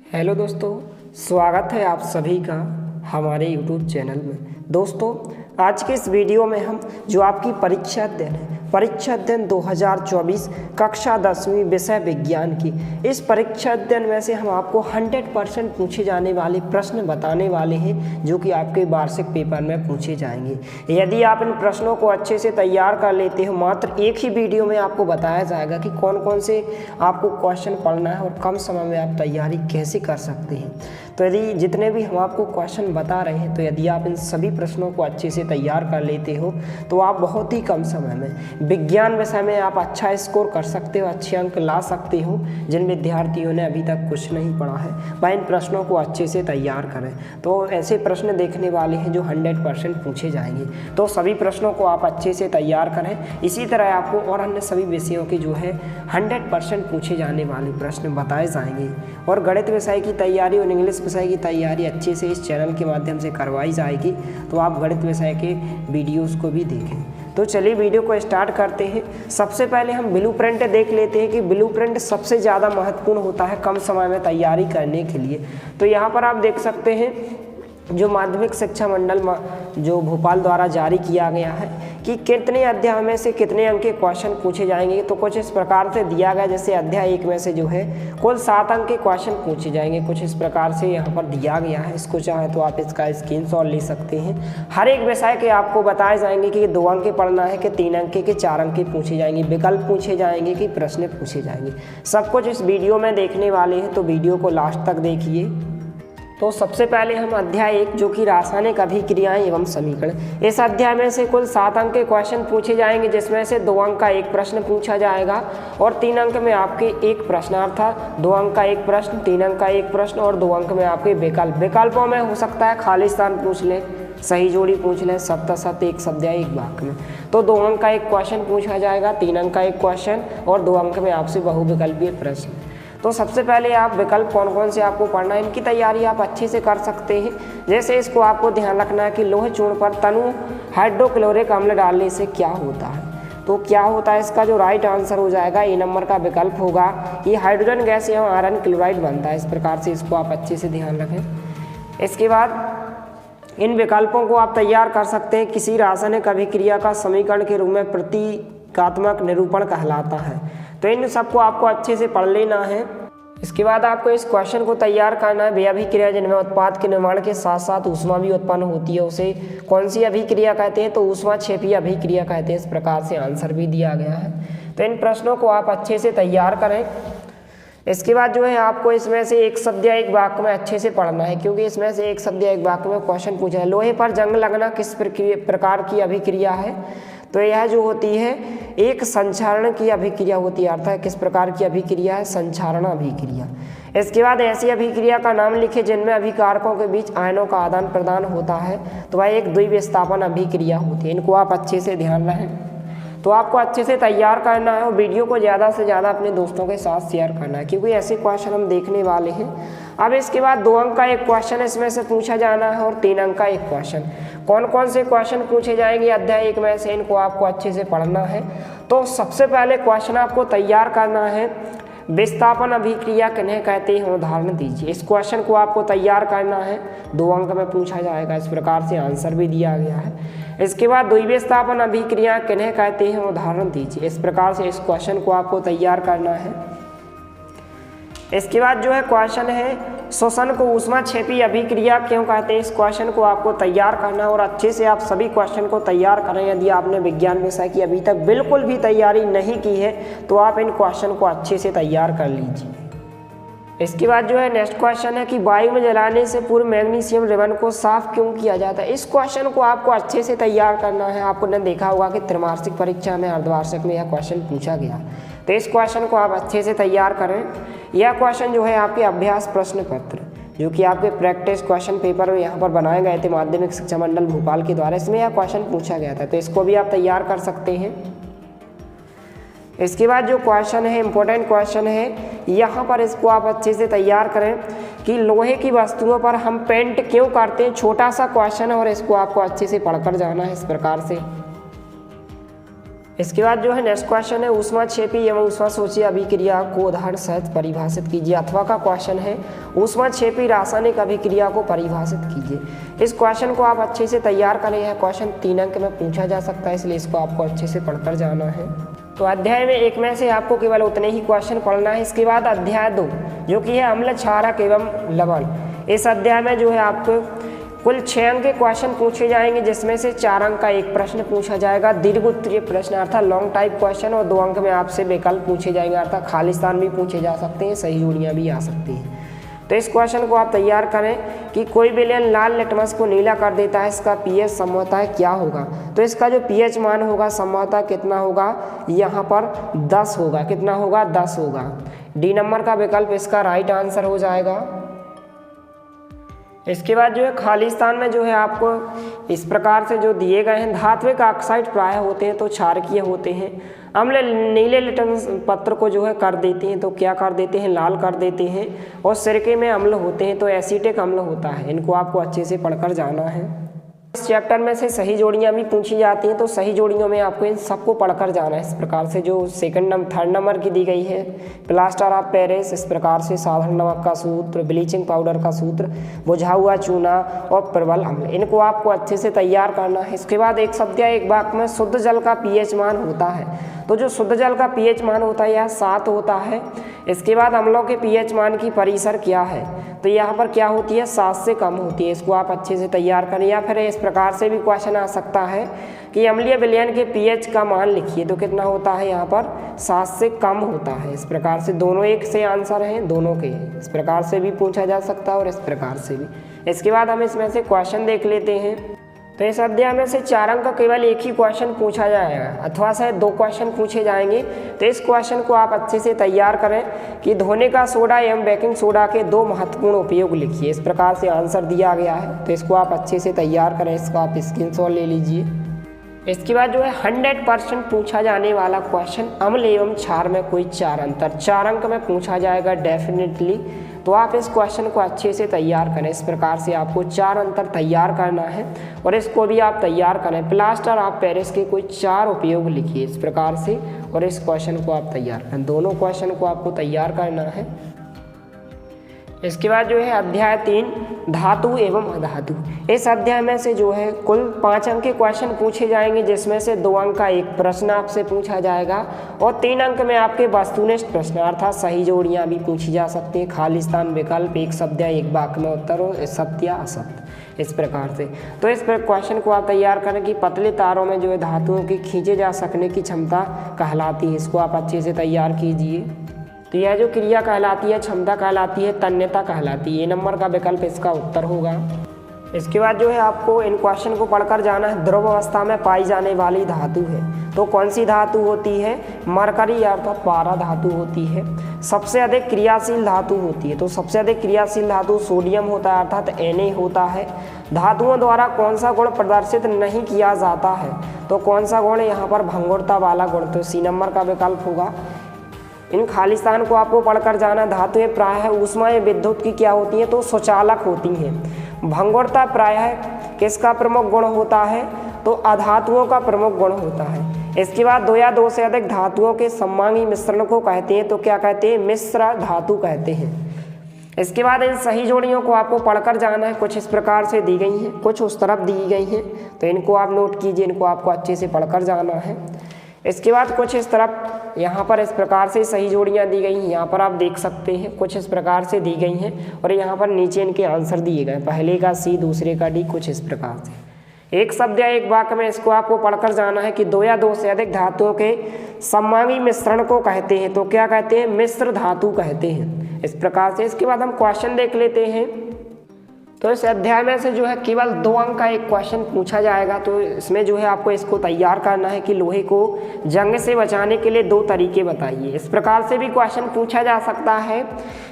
Hello दोस्तों, स्वागत है आप सभी का हमारे YouTube चैनल में। दोस्तों, आज के इस वीडियो में हम जो आपकी परीक्षा अध्ययन 2024 कक्षा 10वीं विषय विज्ञान की इस परीक्षा अध्ययन में से हम आपको 100% पूछे जाने वाले प्रश्न बताने वाले हैं जो कि आपके वार्षिक पेपर में पूछे जाएंगे। यदि आप इन प्रश्नों को अच्छे से तैयार कर लेते हो, मात्र एक ही वीडियो में आपको बताया जाएगा कि कौन कौन से आपको क्वेश्चन पढ़ना है और कम समय में आप तैयारी कैसे कर सकते हैं। तो यदि जितने भी हम आपको क्वेश्चन बता रहे हैं, तो यदि आप इन सभी प्रश्नों को अच्छे से तैयार कर लेते हो तो आप बहुत ही कम समय में विज्ञान विषय में आप अच्छा स्कोर कर सकते हो, अच्छे अंक ला सकते हो। जिन विद्यार्थियों ने अभी तक कुछ नहीं पढ़ा है वह इन प्रश्नों को अच्छे से तैयार करें। तो ऐसे प्रश्न देखने वाले हैं जो 100% पूछे जाएंगे, तो सभी प्रश्नों को आप अच्छे से तैयार करें। इसी तरह आपको और अन्य सभी विषयों की जो है 100% पूछे जाने वाले प्रश्न बताए जाएंगे। और गणित विषय की तैयारी और इंग्लिश विषय की तैयारी अच्छे से इस चैनल के माध्यम से करवाई जाएगी, तो आप गणित विषय के वीडियोस को भी देखें। तो चलिए वीडियो को स्टार्ट करते हैं। सबसे पहले हम ब्लूप्रिंट देख लेते हैं कि ब्लूप्रिंट सबसे ज़्यादा महत्वपूर्ण होता है कम समय में तैयारी करने के लिए। तो यहाँ पर आप देख सकते हैं जो माध्यमिक शिक्षा मंडल जो भोपाल द्वारा जारी किया गया है कि कितने अध्याय में से कितने अंक के क्वेश्चन पूछे जाएंगे। तो कुछ इस प्रकार से दिया गया, जैसे अध्याय 1 में से जो है कुल 7 अंक के क्वेश्चन पूछे जाएंगे। कुछ इस प्रकार से यहाँ पर दिया गया है। इसको चाहे तो आप इसका स्क्रीनशॉट ले सकते हैं। हर एक विषय के आपको बताए जाएंगे कि 2 अंक के पढ़ना है कि 3 अंक के 4 अंक के पूछे जाएंगे, विकल्प पूछे जाएंगे कि प्रश्न पूछे जाएंगे। सब कुछ इस वीडियो में देखने वाले हैं, तो वीडियो को लास्ट तक देखिए। तो सबसे पहले हम अध्याय 1 जो कि रासायनिक अभिक्रियाएं एवं समीकरण, इस अध्याय में से कुल 7 अंक के क्वेश्चन पूछे जाएंगे, जिसमें से 2 अंक का एक प्रश्न पूछा जाएगा और 3 अंक में आपके एक प्रश्न, अर्थात 2 अंक का एक प्रश्न, 3 अंक का एक प्रश्न और 2 अंक में आपके विकल्पों में हो सकता है खाली स्थान पूछ लें, सही जोड़ी पूछ लें, सत्य असत्य, एक शब्द या एक वाक्य में। तो 2 अंक का एक क्वेश्चन पूछा जाएगा, 3 अंक का एक क्वेश्चन और 2 अंक में आपसे बहुविकल्पीय प्रश्न। तो सबसे पहले आप विकल्प कौन कौन से आपको पढ़ना है, इनकी तैयारी आप अच्छे से कर सकते हैं। जैसे इसको आपको ध्यान रखना है कि लोह चूर्ण पर तनु हाइड्रोक्लोरिक अम्ल डालने से क्या होता है। तो क्या होता है, इसका जो राइट आंसर हो जाएगा ए नंबर का विकल्प होगा, ये हाइड्रोजन गैस एवं आयरन क्लोराइड बनता है। इस प्रकार से इसको आप अच्छे से ध्यान रखें। इसके बाद इन विकल्पों को आप तैयार कर सकते हैं। किसी रासायनिक अभिक्रिया का समीकरण के रूप में प्रतीकात्मक निरूपण कहलाता है। तो इन सबको आपको अच्छे से पढ़ लेना है। इसके बाद आपको इस क्वेश्चन को तैयार करना है। वे अभिक्रिया जिनमें उत्पाद के निर्माण के साथ साथ ऊष्मा भी उत्पन्न होती है, उसे कौन सी अभिक्रिया कहते हैं। तो ऊष्मा क्षेपी अभिक्रिया कहते हैं। इस प्रकार से आंसर भी दिया गया है। तो इन प्रश्नों को आप अच्छे से तैयार करें। इसके बाद जो है आपको इसमें से एक शब्द या एक वाक्य में अच्छे से पढ़ना है, क्योंकि इसमें से एक शब्द या एक वाक्य में क्वेश्चन पूछा है। लोहे पर जंग लगना किस प्रकार की अभिक्रिया है। तो यह जो होती है एक संक्षारण की अभिक्रिया होती है, अर्थात किस प्रकार की अभिक्रिया है, संक्षारण अभिक्रिया। इसके बाद ऐसी अभिक्रिया का नाम लिखे जिनमें अभिकारकों के बीच आयनों का आदान प्रदान होता है। तो वह एक द्विविस्थापन अभिक्रिया होती है। इनको आप अच्छे से ध्यान रखें। तो आपको अच्छे से तैयार करना है और वीडियो को ज़्यादा से ज़्यादा अपने दोस्तों के साथ शेयर करना है, क्योंकि ऐसे क्वेश्चन हम देखने वाले हैं। अब इसके बाद 2 अंक का एक क्वेश्चन इसमें से पूछा जाना है और 3 अंक का एक क्वेश्चन। कौन कौन से क्वेश्चन पूछे जाएंगे अध्याय 1 में से, इनको आपको अच्छे से पढ़ना है। तो सबसे पहले क्वेश्चन आपको तैयार करना है, विस्थापन अभिक्रिया किन्हें कहते हैं, उदाहरण दीजिए। इस क्वेश्चन को आपको तैयार करना है, 2 अंक में पूछा जाएगा। इस प्रकार से आंसर भी दिया गया है। इसके बाद द्विविस्थापन अभिक्रिया किन्हें कहते हैं, उदाहरण दीजिए। इस प्रकार से इस क्वेश्चन को आपको तैयार करना है। इसके बाद जो है क्वेश्चन है, श्वसन को ऊष्मा क्षेपी अभिक्रिया क्यों कहते हैं। इस क्वेश्चन को आपको तैयार करना है और अच्छे से आप सभी क्वेश्चन को तैयार करें। यदि आपने विज्ञान विषय की अभी तक बिल्कुल भी तैयारी नहीं की है, तो आप इन क्वेश्चन को अच्छे से तैयार कर लीजिए। इसके बाद जो है नेक्स्ट क्वेश्चन है कि वायु में जलाने से पूर्व मैग्नीशियम रिबन को साफ क्यों किया जाता है। इस क्वेश्चन को आपको अच्छे से तैयार करना है। आपने देखा होगा कि त्रैमासिक परीक्षा में, अर्धवार्षिक में यह क्वेश्चन पूछा गया। तो इस क्वेश्चन को आप अच्छे से तैयार करें। यह क्वेश्चन जो है आपके अभ्यास प्रश्न पत्र, जो कि आपके प्रैक्टिस क्वेश्चन पेपर यहाँ पर बनाए गए थे माध्यमिक शिक्षा मंडल भोपाल के द्वारा, इसमें यह क्वेश्चन पूछा गया था। तो इसको भी आप तैयार कर सकते हैं। इसके बाद जो क्वेश्चन है, इंपॉर्टेंट क्वेश्चन है, यहाँ पर इसको आप अच्छे से तैयार करें कि लोहे की वस्तुओं पर हम पेंट क्यों करते हैं। छोटा सा क्वेश्चन है और इसको आपको अच्छे से पढ़कर जाना है। इस प्रकार से इसके बाद जो है नेक्स्ट क्वेश्चन है ऊष्माक्षेपी एवं ऊष्माशोषी अभिक्रिया को उदाहरण सहित परिभाषित कीजिए। अथवा का क्वेश्चन है ऊष्माक्षेपी रासायनिक अभिक्रिया को परिभाषित कीजिए। इस क्वेश्चन को आप अच्छे से तैयार करें। यह क्वेश्चन 3 अंक में पूछा जा सकता है, इसलिए इसको आपको अच्छे से पढ़कर जाना है। तो अध्याय में 1 में से आपको केवल उतने ही क्वेश्चन पढ़ना है। इसके बाद अध्याय 2 जो कि है अम्ल क्षारक एवं लवण, इस अध्याय में जो है आपको कुल 6 अंक के क्वेश्चन पूछे जाएंगे, जिसमें से 4 अंक का एक प्रश्न पूछा जाएगा, दीर्घ उत्तरीय प्रश्न अर्थात लॉन्ग टाइप क्वेश्चन, और 2 अंक में आपसे विकल्प पूछे जाएंगे अर्थात खाली स्थान भी पूछे जा सकते हैं, सही जोड़ियाँ भी आ सकती हैं। तो इस क्वेश्चन को आप तैयार करें कि कोई विलयन लाल लिटमस को नीला कर देता है, इसका पीएच संभवतः क्या होगा। तो इसका जो पीएच मान होगा संभवतः कितना होगा, यहाँ पर 10 होगा। कितना होगा, 10 होगा। डी नंबर का विकल्प इसका राइट आंसर हो जाएगा। इसके बाद जो है खाली स्थान में जो है आपको इस प्रकार से जो दिए गए हैं, धात्विक ऑक्साइड प्राय होते हैं तो क्षारकीय होते हैं। अम्ल नीले लिटमस पत्र को जो है कर देते हैं तो क्या कर देते हैं, लाल कर देते हैं। और सिरके में अम्ल होते हैं तो एसिटिक अम्ल होता है। इनको आपको अच्छे से पढ़कर जाना है। इस चैप्टर में से सही जोड़ियाँ भी पूछी जाती हैं, तो सही जोड़ियों में आपको इन सबको पढ़कर जाना है। इस प्रकार से जो थर्ड नंबर की दी गई है, प्लास्टर ऑफ पेरिस, इस प्रकार से साधारण नमक का सूत्र, ब्लीचिंग पाउडर का सूत्र, बुझा हुआ चूना और प्रबल अम्ल, इनको आपको अच्छे से तैयार करना है। इसके बाद एक शब्द या एक वाक्य में शुद्ध जल का पीएच मान होता है। तो जो शुद्ध जल का पीएच मान होता है यह 7 होता है। इसके बाद अम्लों के पीएच मान की परिसर क्या है, तो यहाँ पर क्या होती है, 7 से कम होती है। इसको आप अच्छे से तैयार करें। या फिर इस प्रकार से भी क्वेश्चन आ सकता है कि अम्लीय विलयन के पीएच का मान लिखिए, तो कितना होता है, यहाँ पर 7 से कम होता है। इस प्रकार से दोनों एक से आंसर हैं, दोनों के हैं। इस प्रकार से भी पूछा जा सकता है और इस प्रकार से भी। इसके बाद हम इसमें से क्वेश्चन देख लेते हैं। तो इस अध्याय में से 4 अंक का केवल एक ही क्वेश्चन पूछा जाएगा अथवा शायद 2 क्वेश्चन पूछे जाएंगे। तो इस क्वेश्चन को आप अच्छे से तैयार करें कि धोने का सोडा एवं बेकिंग सोडा के 2 महत्वपूर्ण उपयोग लिखिए। इस प्रकार से आंसर दिया गया है, तो इसको आप अच्छे से तैयार करें। इसका आप स्क्रीनशॉट ले लीजिए। इसके बाद जो है 100% पूछा जाने वाला क्वेश्चन अम्ल एवं क्षार में कोई 4 अंतर, 4 अंक में पूछा जाएगा डेफिनेटली। तो आप इस क्वेश्चन को अच्छे से तैयार करें। इस प्रकार से आपको 4 अंतर तैयार करना है और इसको भी आप तैयार करें। प्लास्टर ऑफ पेरिस के कोई 4 उपयोग लिखिए इस प्रकार से, और इस क्वेश्चन को आप तैयार करें। दोनों क्वेश्चन को आपको तैयार करना है। इसके बाद जो है अध्याय 3 धातु एवं अधातु, इस अध्याय में से जो है कुल 5 अंक के क्वेश्चन पूछे जाएंगे, जिसमें से 2 अंक का एक प्रश्न आपसे पूछा जाएगा और 3 अंक में आपके वस्तुनिष्ठ प्रश्न अर्थात सही जोड़ियां भी पूछी जा सकती हैं। खाली स्थान विकल्प, एक शब्द या एक वाक्य में उत्तर हो, सत्य या असत्य, इस प्रकार से। तो इस क्वेश्चन को आप तैयार करें कि पतले तारों में जो है धातुओं की खींचे जा सकने की क्षमता कहलाती है। इसको आप अच्छे से तैयार कीजिए। तो यह जो क्रिया कहलाती है, क्षमता कहलाती है, तन्यता कहलाती है। ए नंबर का विकल्प इसका उत्तर होगा। इसके बाद जो है आपको इन क्वेश्चन को पढ़कर जाना है। ध्रुव अवस्था में पाई जाने वाली धातु है, तो कौन सी धातु होती है, मरकरी अर्थात पारा धातु होती है। सबसे अधिक क्रियाशील धातु होती है, तो सबसे अधिक क्रियाशील धातु सोडियम होता है अर्थात Na होता है। धातुओं द्वारा कौन सा गुण प्रदर्शित नहीं किया जाता है, तो कौन सा गुण, यहाँ पर भंगुरता वाला गुण, तो सी नंबर का विकल्प होगा। इन खाली स्थान को आपको पढ़कर जाना। धातुएं प्रायः ऊष्मा या विद्युत की क्या होती हैं, तो सुचालक होती हैं। भंगुरता प्रायः किसका प्रमुख गुण होता है, तो अधातुओं का प्रमुख गुण होता है। इसके बाद 2 या 2 से अधिक धातुओं के सममांगी मिश्रण को कहते हैं, तो क्या कहते हैं, मिश्र धातु कहते हैं। इसके बाद इन सही जोड़ियों को आपको पढ़कर जाना है। कुछ इस प्रकार से दी गई हैं, कुछ उस तरफ दी गई हैं, तो इनको आप नोट कीजिए, इनको आपको अच्छे से पढ़कर जाना है। इसके बाद कुछ इस तरफ यहाँ पर इस प्रकार से सही जोड़ियाँ दी गई हैं, यहाँ पर आप देख सकते हैं कुछ इस प्रकार से दी गई हैं और यहाँ पर नीचे इनके आंसर दिए गए, पहले का सी, दूसरे का डी, कुछ इस प्रकार से। एक शब्द या एक वाक्य में इसको आपको पढ़कर जाना है कि 2 या 2 से अधिक धातुओं के सममांगी मिश्रण को कहते हैं, तो क्या कहते हैं, मिश्र धातु कहते हैं, इस प्रकार से। इसके बाद हम क्वेश्चन देख लेते हैं। तो इस अध्याय में से जो है केवल 2 अंक का एक क्वेश्चन पूछा जाएगा, तो इसमें जो है आपको इसको तैयार करना है कि लोहे को जंग से बचाने के लिए 2 तरीके बताइए। इस प्रकार से भी क्वेश्चन पूछा जा सकता है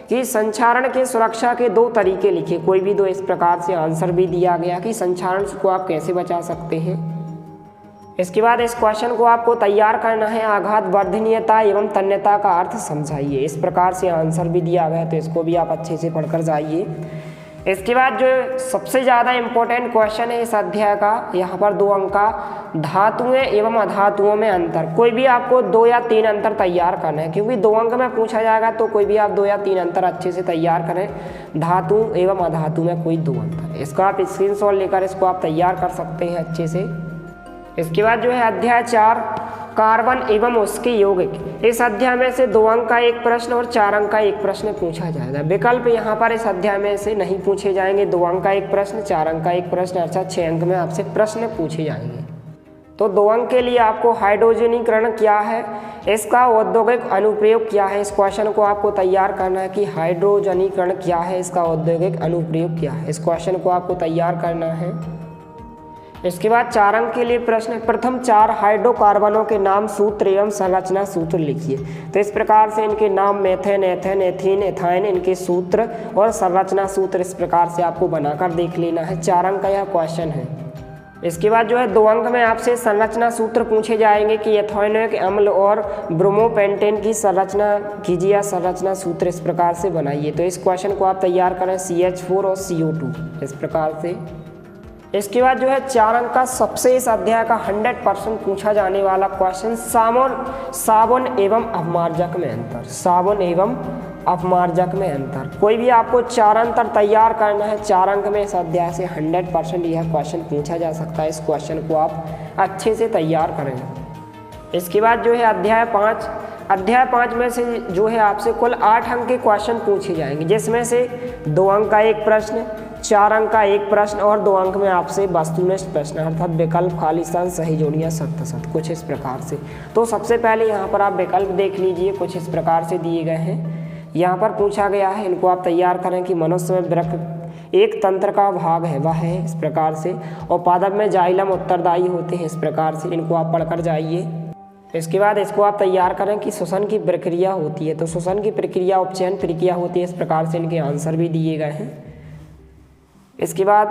कि संक्षारण के सुरक्षा के 2 तरीके लिखिए, कोई भी 2। इस प्रकार से आंसर भी दिया गया कि संक्षारण को आप कैसे बचा सकते हैं। इसके बाद इस क्वेश्चन को आपको तैयार करना है। आघात वर्धनीयता एवं तन्यता का अर्थ समझाइए, इस प्रकार से आंसर भी दिया गया, तो इसको भी आप अच्छे से पढ़कर जाइए। इसके बाद जो सबसे ज़्यादा इम्पोर्टेंट क्वेश्चन है इस अध्याय का, यहाँ पर 2 अंक का, धातुएं एवं अधातुओं में अंतर। कोई भी आपको 2 या 3 अंतर तैयार करना है, क्योंकि 2 अंक में पूछा जाएगा, तो कोई भी आप 2 या 3 अंतर अच्छे से तैयार करें। धातु एवं अधातु में कोई 2 अंतर, इसका आप स्क्रीनशॉट लेकर इसको आप तैयार कर सकते हैं अच्छे से। इसके बाद जो है अध्याय 4, कार्बन एवं उसके यौगिक। इस अध्याय में से 2 अंक का एक प्रश्न और 4 अंक का एक प्रश्न पूछा जाएगा। विकल्प यहाँ पर इस अध्याय में से नहीं पूछे जाएंगे। 2 अंक का एक प्रश्न, 4 अंक का एक प्रश्न, अर्थात 6 अंक में आपसे प्रश्न पूछे जाएंगे। तो 2 अंक के लिए आपको हाइड्रोजनीकरण क्या है, इसका औद्योगिक अनुप्रयोग क्या है, इस क्वेश्चन को आपको तैयार करना है कि हाइड्रोजनीकरण क्या है, इसका औद्योगिक अनुप्रयोग क्या है, इस क्वेश्चन को आपको तैयार करना है। इसके बाद 4 अंक के लिए प्रश्न, प्रथम 4 हाइड्रोकार्बनों के नाम, सूत्र एवं संरचना सूत्र लिखिए। तो इस प्रकार से इनके नाम मेथेन, एथेन, एथीन, एथाइन, इनके सूत्र और संरचना सूत्र इस प्रकार से आपको बनाकर देख लेना है। 4 अंक का यह क्वेश्चन है। इसके बाद जो है 2 अंक में आपसे संरचना सूत्र पूछे जाएंगे कि एथेनोइक अम्ल और ब्रोमोपेंटेन की संरचना कीजिए, संरचना सूत्र इस प्रकार से बनाइए। तो इस क्वेश्चन को आप तैयार करें, CH4 और CO2 इस प्रकार से। इसके बाद जो है 4 अंक का सबसे इस अध्याय का 100% पूछा जाने वाला क्वेश्चन, साबुन एवं अपमार्जक में अंतर। साबुन एवं अपमार्जक में अंतर। कोई भी आपको 4 अंतर तैयार करना है 4 अंक में, इस अध्याय से 100% यह क्वेश्चन पूछा जा सकता है। इस क्वेश्चन को आप अच्छे से तैयार करें। इसके बाद जो है अध्याय 5, अध्याय 5 में से जो है आपसे कुल 8 अंक के क्वेश्चन पूछे जाएंगे, जिसमें से 2 अंक का एक प्रश्न, 4 अंक का एक प्रश्न और 2 अंक में आपसे वस्तुनिष्ठ प्रश्न, अर्थात विकल्प, खाली स्थान, सही जोड़ियाँ, सत्य सत्य, कुछ इस प्रकार से। तो सबसे पहले यहाँ पर आप विकल्प देख लीजिए, कुछ इस प्रकार से दिए गए हैं। यहाँ पर पूछा गया है, इनको आप तैयार करें कि मनुष्य में वृक्क एक तंत्र का भाग है, वह है इस प्रकार से, और पादप में जाइलम उत्तरदायी होते हैं इस प्रकार से। इनको आप पढ़कर जाइए। इसके बाद इसको आप तैयार करें कि श्वसन की प्रक्रिया होती है, तो श्वसन की प्रक्रिया उपचयन प्रक्रिया होती है, इस प्रकार से इनके आंसर भी दिए गए हैं। इसके बाद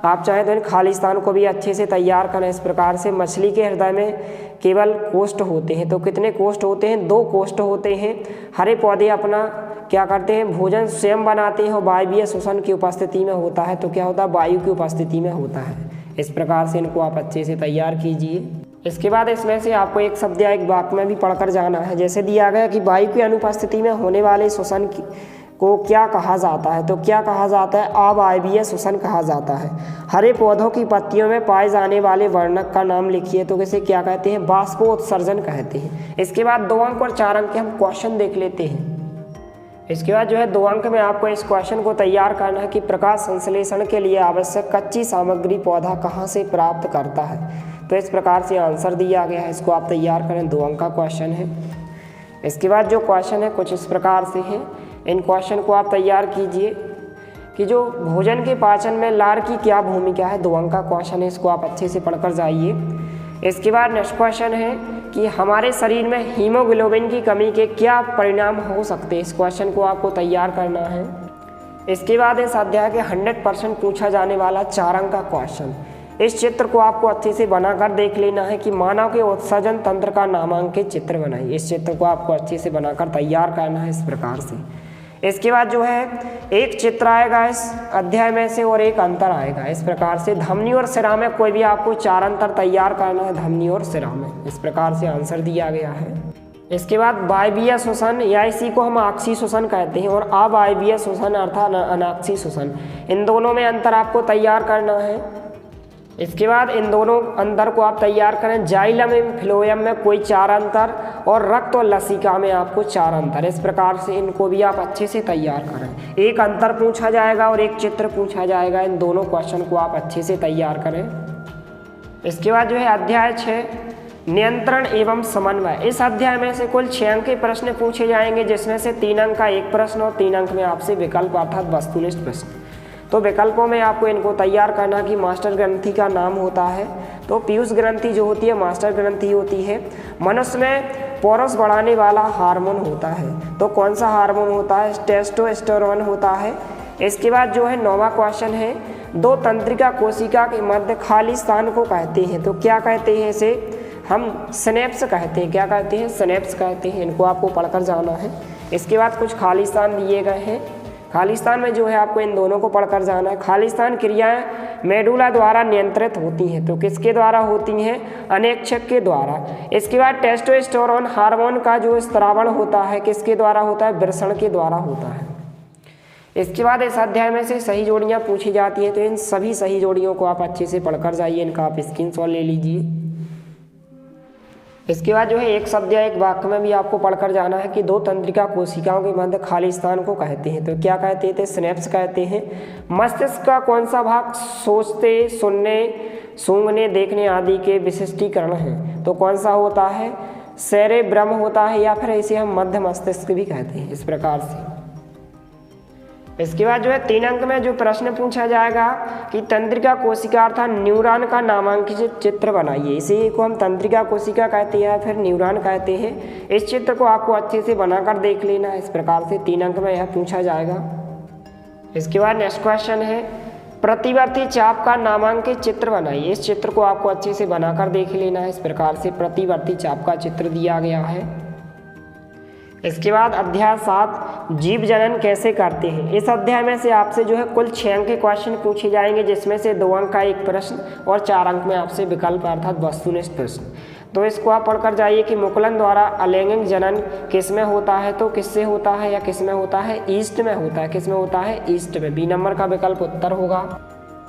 आप चाहें तो इन खाली स्थान को भी अच्छे से तैयार करें इस प्रकार से। मछली के हृदय में केवल कोष्ठ होते हैं, तो कितने कोष्ठ होते हैं? 2 कोष्ठ होते हैं। हरे पौधे अपना क्या करते हैं, भोजन स्वयं बनाते हैं और वायवीय श्वसन की उपस्थिति में होता है, तो क्या होता है, वायु की उपस्थिति में होता है। इस प्रकार से इनको आप अच्छे से तैयार कीजिए। इसके बाद इसमें से आपको एक शब्द या एक वाक्य में भी पढ़कर जाना है। जैसे दिया गया कि वायु की अनुपस्थिति में होने वाले श्वसन को क्या कहा जाता है, तो क्या कहा जाता है, अवायवीय श्वसन कहा जाता है। हरे पौधों की पत्तियों में पाए जाने वाले वर्णक का नाम लिखिए, तो इसे क्या कहते हैं, बाष्पोत्सर्जन कहते हैं। इसके बाद 2 अंक और 4 अंक के हम क्वेश्चन देख लेते हैं। इसके बाद जो है 2 अंक में आपको इस क्वेश्चन को तैयार करना है कि प्रकाश संश्लेषण के लिए आवश्यक कच्ची सामग्री पौधा कहाँ से प्राप्त करता है, तो इस प्रकार से आंसर दिया गया है। इसको आप तैयार करें, 2 अंक का क्वेश्चन है। इसके बाद जो क्वेश्चन है कुछ इस प्रकार से है। इन क्वेश्चन को आप तैयार कीजिए कि जो भोजन के पाचन में लार की क्या भूमिका है, 2 अंक का क्वेश्चन है। इसको आप अच्छे से पढ़कर जाइए। इसके बाद नेक्स्ट क्वेश्चन है कि हमारे शरीर में हीमोग्लोबिन की कमी के क्या परिणाम हो सकते हैं, इस क्वेश्चन को आपको तैयार करना है। इसके बाद इस अध्याय के 100% पूछा जाने वाला 4 अंक का क्वेश्चन, इस चित्र को आपको अच्छे से बनाकर देख लेना है कि मानव के उत्सर्जन तंत्र का नामांकित चित्र बनाइए। इस चित्र को आपको अच्छे से बनाकर तैयार करना है इस प्रकार से। इसके बाद जो है एक चित्र आएगा इस अध्याय में से और एक अंतर आएगा इस प्रकार से। धमनी और सिरा में कोई भी आपको 4 अंतर तैयार करना है, धमनी और सिरा में, इस प्रकार से आंसर दिया गया है। इसके बाद वायवीय श्वसन या इसी को हम आक्षी श्वसन कहते हैं, और अवायवीय श्वसन अर्थात अनाक्षी श्वसन, इन दोनों में अंतर आपको तैयार करना है। इसके बाद इन दोनों अंतर को आप तैयार करें। जाइलम एवं फ्लोएम में कोई 4 अंतर और रक्त और लसिका में आपको 4 अंतर, इस प्रकार से इनको भी आप अच्छे से तैयार करें। एक अंतर पूछा जाएगा और एक चित्र पूछा जाएगा, इन दोनों क्वेश्चन को आप अच्छे से तैयार करें। इसके बाद जो है अध्याय 6 नियंत्रण एवं समन्वय। इस अध्याय में से कुल 6 अंक के प्रश्न पूछे जाएंगे, जिसमें से 3 अंक का एक प्रश्न और 3 अंक में आपसे विकल्प अर्थात वस्तुनिष्ठ प्रश्न। तो विकल्पों में आपको इनको तैयार करना कि मास्टर ग्रंथि का नाम होता है, तो पीयूष ग्रंथि जो होती है मास्टर ग्रंथि होती है। मनुष्य में पौरुष बढ़ाने वाला हार्मोन होता है, तो कौन सा हार्मोन होता है, टेस्टोस्टेरोन होता है। इसके बाद जो है 9वां क्वेश्चन है 2 तंत्रिका कोशिका के मध्य खाली स्थान को कहते हैं, तो क्या कहते हैं, इसे हम सिनेप्स कहते हैं। क्या कहते हैं, सिनेप्स कहते हैं। इनको आपको पढ़कर जाना है। इसके बाद कुछ खाली स्थान दिए गए हैं, खालिस्तान में जो है आपको इन दोनों को पढ़कर जाना है। खालिस्तान क्रियाएं मेडुला द्वारा नियंत्रित होती हैं, तो किसके द्वारा होती हैं? अनेक्षक के द्वारा। इसके बाद टेस्टोस्टेरोन हार्मोन का जो स्रावण होता है किसके द्वारा होता है? वृषण के द्वारा होता है। इसके बाद इस अध्याय में से सही जोड़ियां पूछी जाती हैं, तो इन सभी सही जोड़ियों को आप अच्छे से पढ़कर जाइए, इनका आप स्क्रीनशॉट ले लीजिए। इसके बाद जो है एक शब्द या एक वाक्य में भी आपको पढ़कर जाना है कि दो तंत्रिका कोशिकाओं के मध्य खाली स्थान को कहते हैं, तो क्या कहते थे? सिनेप्स कहते हैं। मस्तिष्क का कौन सा भाग सोचते, सुनने, सूंघने, देखने आदि के विशिष्टीकरण है, तो कौन सा होता है? सेरेब्रम होता है, या फिर इसे हम मध्य मस्तिष्क भी कहते हैं, इस प्रकार से। इसके बाद जो है 3 अंक में जो प्रश्न पूछा जाएगा कि तंत्रिका कोशिका अर्थात न्यूरॉन का नामांकित चित्र बनाइए। इसी को हम तंत्रिका कोशिका कहते हैं, फिर न्यूरॉन कहते हैं। इस चित्र को आपको अच्छे से बनाकर देख लेना है, इस प्रकार से 3 अंक में यह पूछा जाएगा। इसके बाद नेक्स्ट क्वेश्चन है प्रतिवर्ती चाप का नामांकित चित्र बनाइए। इस चित्र को आपको अच्छे से बनाकर देख लेना है, इस प्रकार से प्रतिवर्ती चाप का चित्र दिया गया है। इसके बाद अध्याय 7 जीव जनन कैसे करते हैं। इस अध्याय में से आपसे जो है कुल 6 अंक के क्वेश्चन पूछे जाएंगे, जिसमें से 2 अंक का एक प्रश्न और 4 अंक में आपसे विकल्प अर्थात वस्तुनिष्ठ प्रश्न। तो इसको आप पढ़कर जाइए कि मुकुलन द्वारा अलैंगिक जनन किस में होता है, तो किससे होता है या किस में होता है? ईस्ट में होता है। किस में होता है? ईस्ट में। बी नंबर का विकल्प उत्तर होगा।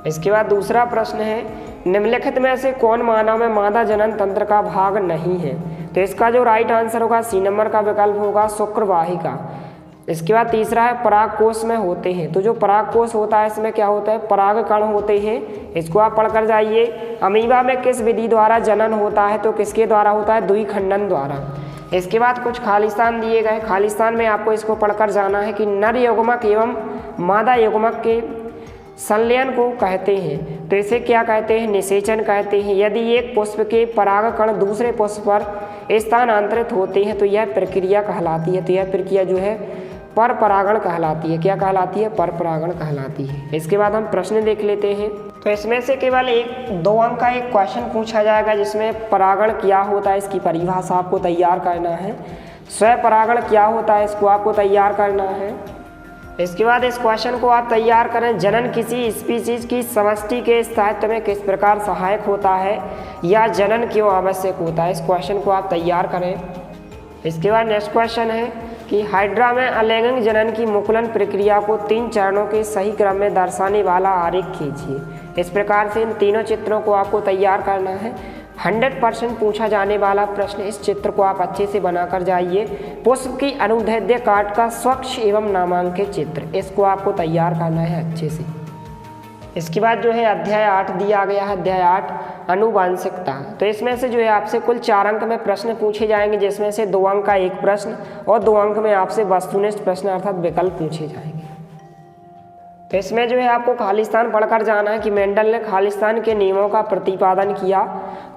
इसके बाद दूसरा प्रश्न है निम्नलिखित में से कौन मानव में मादा जनन तंत्र का भाग नहीं है, तो इसका जो राइट आंसर होगा सी नंबर का विकल्प होगा शुक्रवाहिका। इसके बाद तीसरा है परागकोश में होते हैं, तो जो परागकोश होता है इसमें क्या होता है? परागकण होते हैं। इसको आप पढ़कर जाइए। अमीबा में किस विधि द्वारा जनन होता है, तो किसके द्वारा होता है? द्विखंडन द्वारा। इसके बाद कुछ खालिस्तान दिए गए, खालिस्तान में आपको इसको पढ़कर जाना है कि नर युग्मक एवं मादा युग्मक के संलयन को कहते हैं, तो इसे क्या कहते हैं? निषेचन कहते हैं। यदि एक पुष्प के परागकण दूसरे पुष्प पर स्थानांतरित होते हैं तो यह प्रक्रिया कहलाती है, तो यह प्रक्रिया जो है पर परागण कहलाती है। क्या कहलाती है? पर परागण कहलाती है। इसके बाद हम प्रश्न देख लेते हैं। तो इसमें से केवल 2 अंक का एक क्वेश्चन पूछा जाएगा, जिसमें परागण क्या होता है इसकी परिभाषा आपको तैयार करना है। स्वपरागण क्या होता है इसको आपको तैयार करना है। इसके बाद इस क्वेश्चन को आप तैयार करें। जनन किसी स्पीशीज की समष्टि के स्थायित्व में किस प्रकार सहायक होता है, या जनन क्यों आवश्यक होता है, इस क्वेश्चन को आप तैयार करें। इसके बाद नेक्स्ट क्वेश्चन है कि हाइड्रा में अलैंगिक जनन की मुकुलन प्रक्रिया को 3 चरणों के सही क्रम में दर्शाने वाला आरेख खींचिए। इस प्रकार से इन तीनों चित्रों को आपको तैयार करना है। 100% पूछा जाने वाला प्रश्न। इस चित्र को आप अच्छे से बनाकर जाइए। पुष्प की अनुदैर्ध्य काट का स्वच्छ एवं नामांकित चित्र, इसको आपको तैयार करना है अच्छे से। इसके बाद जो है अध्याय 8 दिया गया है, अध्याय 8 आनुवांशिकता। तो इसमें से जो है आपसे कुल 4 अंक में प्रश्न पूछे जाएंगे, जिसमें से 2 अंक का एक प्रश्न और 2 अंक में आपसे वस्तुनिष्ठ प्रश्न अर्थात विकल्प पूछे जाएंगे। तो इसमें जो है आपको खालिस्तान पढ़कर जाना है कि मेंडल ने खालिस्तान के नियमों का प्रतिपादन किया,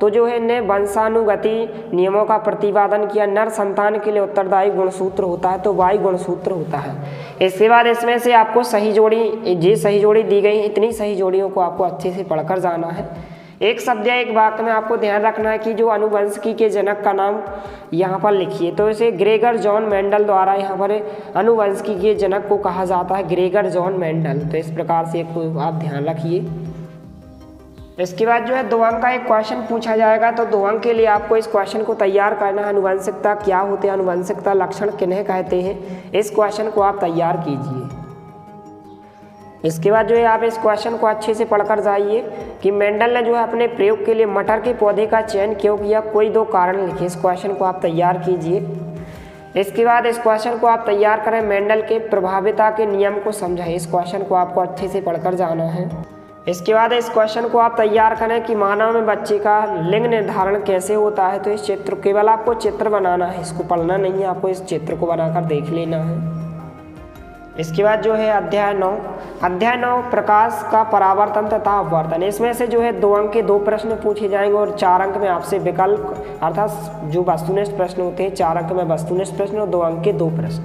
तो जो है ने वंशानुगति नियमों का प्रतिपादन किया। नर संतान के लिए उत्तरदायी गुणसूत्र होता है, तो वाई गुणसूत्र होता है। इसके बाद इसमें से आपको सही जोड़ी दी गई, इतनी सही जोड़ियों को आपको अच्छे से पढ़कर जाना है। एक शब्द या एक वाक्य में आपको ध्यान रखना है कि जो अनुवंशिकी के जनक का नाम यहाँ पर लिखिए, तो इसे ग्रेगर जॉन मेंडल द्वारा यहाँ पर अनुवंशिकी के जनक को कहा जाता है, ग्रेगर जॉन मेंडल। तो इस प्रकार से आप ध्यान रखिए। इसके बाद जो है 2 अंक का एक क्वेश्चन पूछा जाएगा, तो 2 अंक के लिए आपको इस क्वेश्चन को तैयार करना है। अनुवंशिकता क्या होती है, अनुवंशिकता लक्षण किन्हें कहते हैं, इस क्वेश्चन को आप तैयार कीजिए। इसके बाद जो है आप इस क्वेश्चन को अच्छे से पढ़कर जाइए कि मेंडल ने जो है अपने प्रयोग के लिए मटर के पौधे का चयन क्यों किया, कोई 2 कारण लिखिए। इस क्वेश्चन को आप तैयार कीजिए। इसके बाद इस क्वेश्चन को आप तैयार करें, मेंडल के प्रभाविता के नियम को समझाएं। इस क्वेश्चन को आपको अच्छे से पढ़कर जाना है। इसके बाद इस क्वेश्चन को आप तैयार करें कि मानव में बच्चे का लिंग निर्धारण कैसे होता है। तो इस चित्र, केवल आपको चित्र बनाना है, इसको पढ़ना नहीं है, आपको इस चित्र को बनाकर देख लेना है। इसके बाद जो है अध्याय 9 प्रकाश का परावर्तन तथा अपवर्तन। इसमें से जो है 2 अंक के 2 प्रश्न पूछे जाएंगे और 4 अंक में आपसे विकल्प अर्थात जो वस्तुनिष्ठ प्रश्न होते हैं, 4 अंक में वस्तुनिष्ठ प्रश्न और 2 अंक के 2 प्रश्न,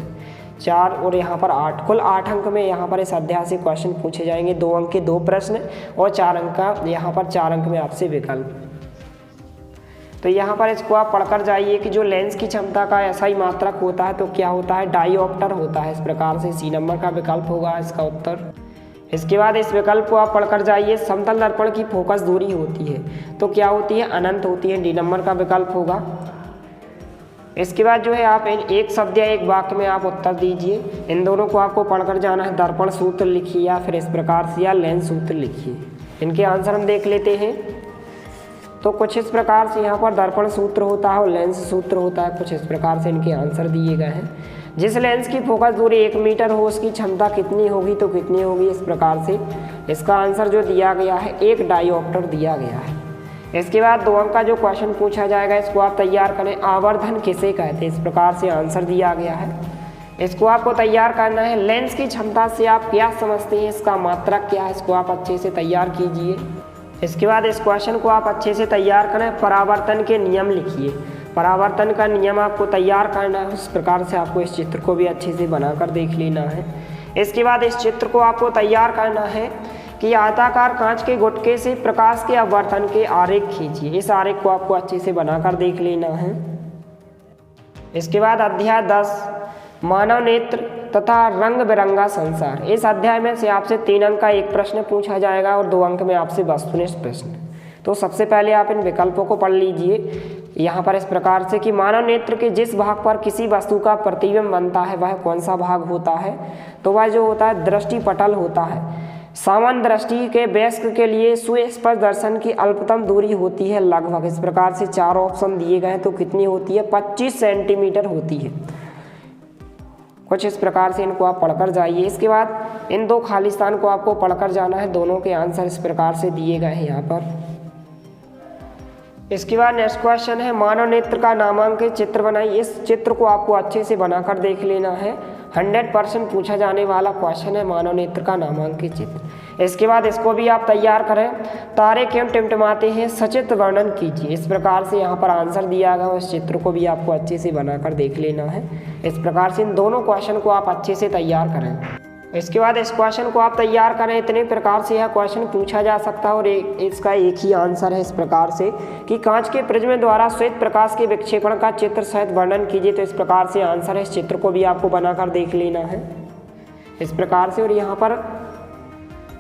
4 और यहाँ पर 8, कुल 8 अंक में यहाँ पर इस अध्याय से क्वेश्चन पूछे जाएंगे। 2 अंक के 2 प्रश्न और 4 अंक का यहाँ पर 4 अंक में आपसे विकल्प। तो यहाँ पर इसको आप पढ़कर जाइए कि जो लेंस की क्षमता का ऐसा ही मात्रक होता है तो क्या होता है, डायोप्टर होता है। इस प्रकार से सी नंबर का विकल्प होगा इसका उत्तर। इसके बाद इस विकल्प को आप पढ़कर जाइए, समतल दर्पण की फोकस दूरी होती है तो क्या होती है, अनंत होती है। डी नंबर का विकल्प होगा। इसके बाद जो है आप एक शब्द या एक वाक्य में आप उत्तर दीजिए। इन दोनों को आपको पढ़कर जाना है। दर्पण सूत्र लिखिए या फिर इस प्रकार से या लेंस सूत्र लिखिए। इनके आंसर हम देख लेते हैं। तो कुछ इस प्रकार से यहाँ पर दर्पण सूत्र होता है और लेंस सूत्र होता है। कुछ इस प्रकार से इनके आंसर दिए गए हैं। जिस लेंस की फोकस दूरी 1 मीटर हो उसकी क्षमता कितनी होगी, तो कितनी होगी इस प्रकार से इसका आंसर जो दिया गया है 1 डायोप्टर दिया गया है। इसके बाद 2 अंक का जो क्वेश्चन पूछा जाएगा इसको आप तैयार करें। आवर्धन किसे कहते हैं, इस प्रकार से आंसर दिया गया है। इसको आपको तैयार करना है। लेंस की क्षमता से आप क्या समझते हैं, इसका मात्रक क्या है, इसको आप अच्छे से तैयार कीजिए। इसके बाद इस क्वेश्चन को आप अच्छे से तैयार करें। परावर्तन के नियम लिखिए। परावर्तन का नियम आपको तैयार करना है। उस प्रकार से आपको इस चित्र को भी अच्छे से बनाकर देख लेना है। इसके बाद इस चित्र को आपको तैयार करना है कि आयताकार कांच के गुटके से प्रकाश के अपवर्तन के आरेख खींचिए। इस आरेख को आपको अच्छे से बनाकर देख लेना है। इसके बाद अध्याय 10 मानव नेत्र तथा रंग बिरंगा संसार। इस अध्याय में से आपसे 3 अंक का एक प्रश्न पूछा जाएगा और 2 अंक में आपसे वस्तुनिष्ठ प्रश्न। तो सबसे पहले आप इन विकल्पों को पढ़ लीजिए यहाँ पर इस प्रकार से कि मानव नेत्र के जिस भाग पर किसी वस्तु का प्रतिबिंब बनता है वह कौन सा भाग होता है, तो वह जो होता है दृष्टि पटल होता है। सामान्य दृष्टि के वयस्क के लिए सुस्पष्ट दर्शन की अल्पतम दूरी होती है लगभग, इस प्रकार से 4 ऑप्शन दिए गए हैं। तो कितनी होती है, 25 सेंटीमीटर होती है। कुछ इस प्रकार से इनको आप पढ़कर जाइए। इसके बाद इन 2 खाली स्थान को आपको पढ़कर जाना है। दोनों के आंसर इस प्रकार से दिए गए हैं यहाँ पर। इसके बाद नेक्स्ट क्वेश्चन है मानव नेत्र का नामांकित चित्र बनाइए। इस चित्र को आपको अच्छे से बनाकर देख लेना है। 100% पूछा जाने वाला क्वेश्चन है मानव नेत्र का नामांकित चित्र। इसके बाद इसको भी आप तैयार करें। तारे क्यों टिमटिमाते हैं, सचित्र वर्णन कीजिए। इस प्रकार से यहाँ पर आंसर दिया गया। उस चित्र को भी आपको अच्छे से बनाकर देख लेना है। इस प्रकार से इन दोनों क्वेश्चन को आप अच्छे से तैयार करें। इसके बाद इस क्वेश्चन को आप तैयार करें। इतने प्रकार से यह क्वेश्चन पूछा जा सकता है और इसका एक ही आंसर है इस प्रकार से कि कांच के प्रिज्म द्वारा श्वेत प्रकाश के विक्षेपण का चित्र सहित वर्णन कीजिए। तो इस प्रकार से आंसर है। इस चित्र को भी आपको बनाकर देख लेना है इस प्रकार से। और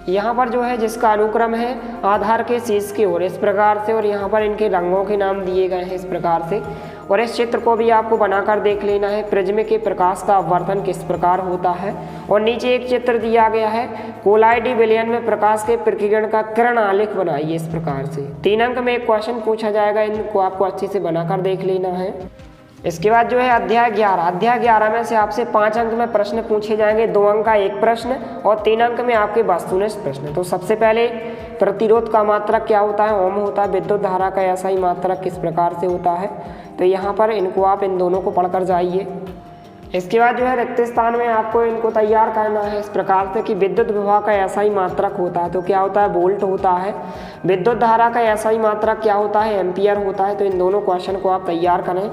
यहाँ पर जो है जिसका अनुक्रम है आधार के शीर्ष की ओर इस प्रकार से, और यहाँ पर इनके रंगों के नाम दिए गए हैं इस प्रकार से। और इस चित्र को भी आपको बनाकर देख लेना है। प्रिज्म के प्रकाश का अपवर्तन किस प्रकार होता है। और नीचे एक चित्र दिया गया है कोलाइडी विलयन में प्रकाश के प्रकीर्णन का किरण आलेख बनाइए। इस प्रकार से 3 अंक में एक क्वेश्चन पूछा जाएगा। इनको आपको अच्छे से बनाकर देख लेना है। इसके बाद जो है अध्याय 11। अध्याय 11 में से आपसे 5 अंक में प्रश्न पूछे जाएंगे। 2 अंक का एक प्रश्न और 3 अंक में आपके वस्तुनिष्ठ प्रश्न। तो सबसे पहले प्रतिरोध का मात्रक क्या होता है, ओम होता है। विद्युत धारा का ऐसा ही मात्रक किस प्रकार से होता है। तो यहाँ पर इनको आप इन दोनों को पढ़कर जाइए। इसके बाद जो है रिक्त स्थान में आपको इनको तैयार करना है इस प्रकार से कि विद्युत विभव का ऐसा ही मात्रक होता है। तो क्या होता है, वोल्ट होता है। विद्युत धारा का ऐसा ही मात्रक क्या होता है, एम्पियर होता है। तो इन दोनों क्वेश्चन को आप तैयार करें।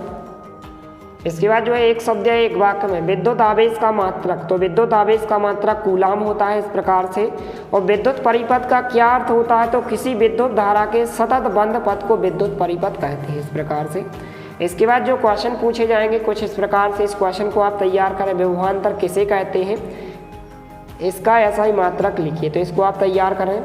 इसके बाद जो है एक शब्द या एक वाक्य में विद्युत आवेश का मात्रक। तो विद्युत आवेश का मात्रक कूलाम होता है इस प्रकार से। और विद्युत परिपथ का क्या अर्थ होता है, तो किसी विद्युत धारा के सतत बंध पथ को विद्युत परिपथ कहते हैं इस प्रकार से। इसके बाद जो क्वेश्चन पूछे जाएंगे कुछ इस प्रकार से। इस क्वेश्चन को आप तैयार करें। विभवांतर किसे कहते हैं, इसका ऐसा ही मात्रक लिखिए। तो इसको आप तैयार करें।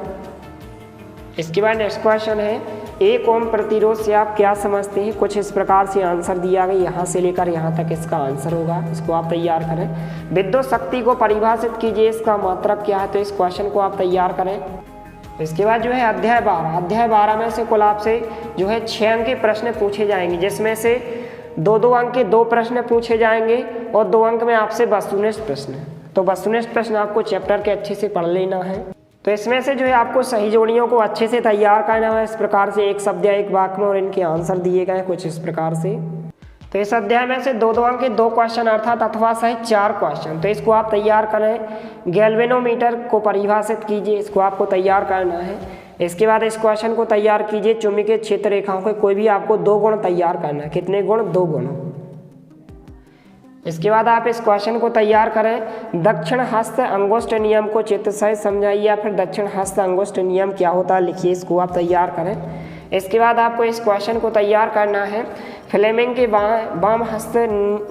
इसके बाद नेक्स्ट क्वेश्चन है 1 ओम प्रतिरोध से आप क्या समझते हैं। कुछ इस प्रकार से आंसर दिया गया। यहाँ से लेकर यहाँ तक इसका आंसर होगा। इसको आप तैयार करें। विद्युत शक्ति को परिभाषित कीजिए, इसका मात्रक क्या है। तो इस क्वेश्चन को आप तैयार करें। इसके बाद जो है अध्याय 12। अध्याय 12 में से कुल आपसे जो है 6 अंक के प्रश्न पूछे जाएंगे, जिसमें से 2-2 अंक के 2 प्रश्न पूछे जाएंगे और 2 अंक में आपसे वस्तुनिष्ठ प्रश्न। तो वस्तुनिष्ठ प्रश्न आपको चैप्टर के अच्छे से पढ़ लेना है। तो इसमें से जो है आपको सही जोड़ियों को अच्छे से तैयार करना है इस प्रकार से। एक शब्द या एक वाक्य में और इनके आंसर दिए गए कुछ इस प्रकार से। तो इस अध्याय में से 2-2 अंक के 2 क्वेश्चन अर्थात अथवा सहित 4 क्वेश्चन। तो इसको आप तैयार करें। गैल्वेनोमीटर को परिभाषित कीजिए, इसको आपको तैयार करना है। इसके बाद इस क्वेश्चन को तैयार कीजिए। चुंबकीय क्षेत्र रेखाओं के कोई भी आपको 2 गुण तैयार करना है। कितने गुण, 2 गुण। इसके बाद आप इस क्वेश्चन को तैयार करें। दक्षिण हस्त अंगुष्ठ नियम को चित्र सहित समझाइए या फिर दक्षिण हस्त अंगुष्ठ नियम क्या होता है लिखिए। इसको आप तैयार करें। इसके बाद आपको इस क्वेश्चन को तैयार करना है। फ्लेमिंग के बाम हस्त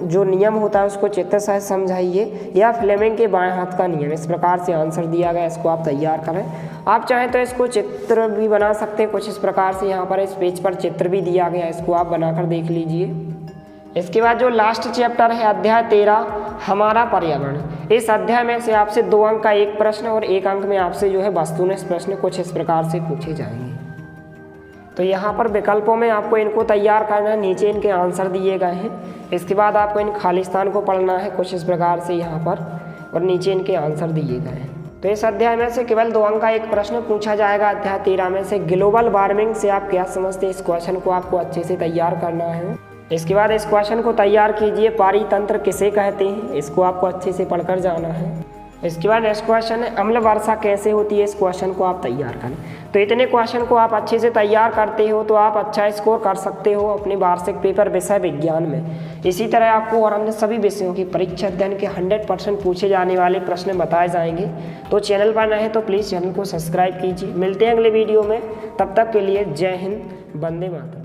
जो नियम होता है उसको चित्र सहित समझाइए, या फ्लेमिंग के बाएं हाथ का नियम। इस प्रकार से आंसर दिया गया, इसको आप तैयार करें। आप चाहें तो इसको चित्र भी बना सकते हैं कुछ इस प्रकार से। यहाँ पर इस पेज पर चित्र भी दिया गया, इसको आप बनाकर देख लीजिए। इसके बाद जो लास्ट चैप्टर है अध्याय 13 हमारा पर्यावरण, इस अध्याय में से आपसे 2 अंक का एक प्रश्न और 1 अंक में आपसे जो है वस्तुनिष्ठ प्रश्न कुछ इस प्रकार से पूछे जाएंगे। तो यहाँ पर विकल्पों में आपको इनको तैयार करना है, नीचे इनके आंसर दिए गए हैं। इसके बाद आपको इन खालिस्तान को पढ़ना है कुछ इस प्रकार से यहाँ पर, और नीचे इनके आंसर दिए गए हैं। तो इस अध्याय में से केवल 2 अंक का एक प्रश्न पूछा जाएगा अध्याय 13 में से। ग्लोबल वार्मिंग से आप क्या समझते हैं, इस क्वेश्चन को आपको अच्छे से तैयार करना है। इसके बाद इस क्वेश्चन को तैयार कीजिए, पारितंत्र किसे कहते हैं, इसको आपको अच्छे से पढ़कर जाना है। इसके बाद नेक्स्ट क्वेश्चन है अम्ल वर्षा कैसे होती है, इस क्वेश्चन को आप तैयार करें। तो इतने क्वेश्चन को आप अच्छे से तैयार करते हो तो आप अच्छा स्कोर कर सकते हो अपने वार्षिक पेपर विषय विज्ञान में। इसी तरह आपको और अन्य सभी विषयों की परीक्षा अध्ययन के 100% पूछे जाने वाले प्रश्न बताए जाएंगे। तो चैनल पर नए हैं तो प्लीज़ चैनल को सब्सक्राइब कीजिए। मिलते हैं अगले वीडियो में, तब तक के लिए जय हिंद, वंदे मातरम।